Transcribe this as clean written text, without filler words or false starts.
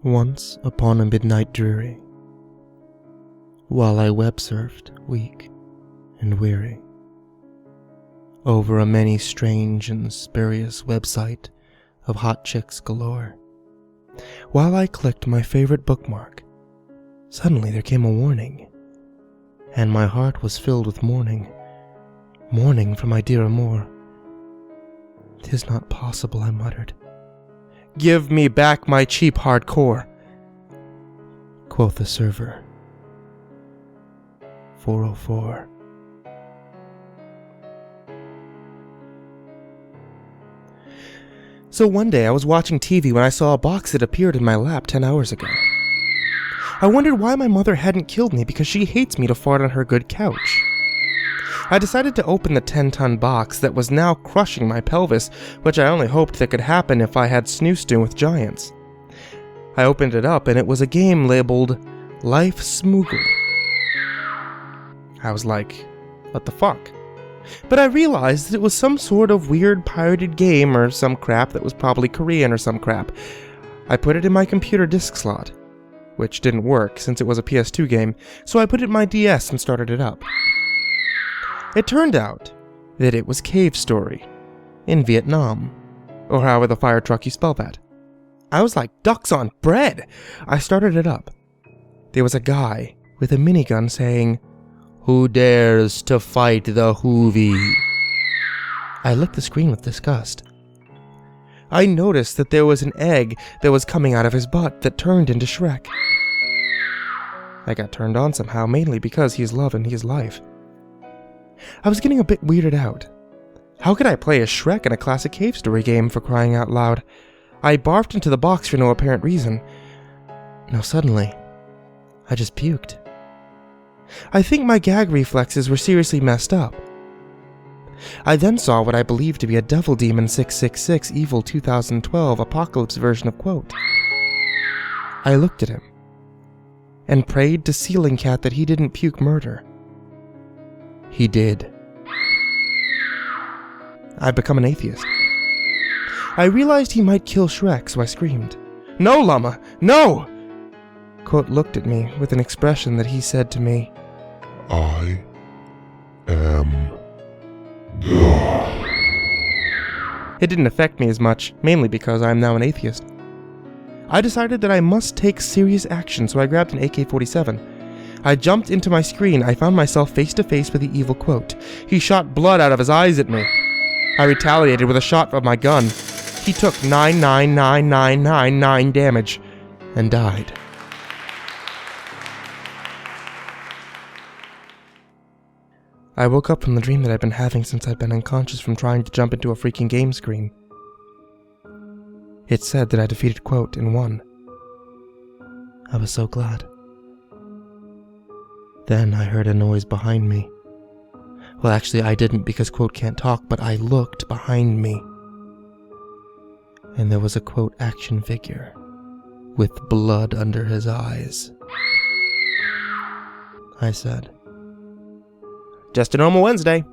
Once upon a midnight dreary, while I web surfed, weak and weary, over a many strange and spurious website of hot chicks galore, while I clicked my favorite bookmark, suddenly there came a warning, and my heart was filled with mourning, mourning for my dear amour. "'Tis not possible," I muttered. "Give me back my cheap hardcore," quoth the server. 404. So one day I was watching TV when I saw a box that appeared in my lap 10 hours ago. I wondered why my mother hadn't killed me because she hates me to fart on her good couch. I decided to open the 10-ton box that was now crushing my pelvis, which I only hoped that could happen if I had snoosed with giants. I opened it up and it was a game labeled Life Smoogle. I was like, what the fuck? But I realized that it was some sort of weird pirated game or some crap that was probably Korean or some crap. I put it in my computer disk slot, which didn't work since it was a PS2 game, so I put it in my DS and started it up. It turned out that it was Cavestory in Vietnam, or however the fire truck you spell that. I was like ducks on bread. I started it up. There was a guy with a minigun saying, "Who dares to fight the Hoovy?" I licked the screen with disgust. I noticed that there was an egg that was coming out of his butt that turned into Shrek. I got turned on somehow, mainly because he's love and he's life. I was getting a bit weirded out. How could I play as Shrek in a classic Cavestory game, for crying out loud? I barfed into the box for no apparent reason. Now suddenly, I just puked. I think my gag reflexes were seriously messed up. I then saw what I believed to be a Devil Demon 666 Evil 2012 Apocalypse version of quote. I looked at him and prayed to Ceiling Cat that he didn't puke murder. He did. I'd become an atheist. I realized he might kill Shrek, so I screamed, "No, Llama, no!" Quote looked at me with an expression that he said to me, "I am God." It didn't affect me as much, mainly because I am now an atheist. I decided that I must take serious action, so I grabbed an AK-47. I jumped into my screen. I found myself face to face with the evil quote. He shot blood out of his eyes at me. I retaliated with a shot of my gun. He took 9,99999 damage and died. I woke up from the dream that I'd been having since I'd been unconscious from trying to jump into a freaking game screen. It said that I defeated quote and won. I was so glad. Then I heard a noise behind me. Well, actually, I didn't because quote can't talk, but I looked behind me. And there was a quote action figure with blood under his eyes. I said, "Just a normal Wednesday."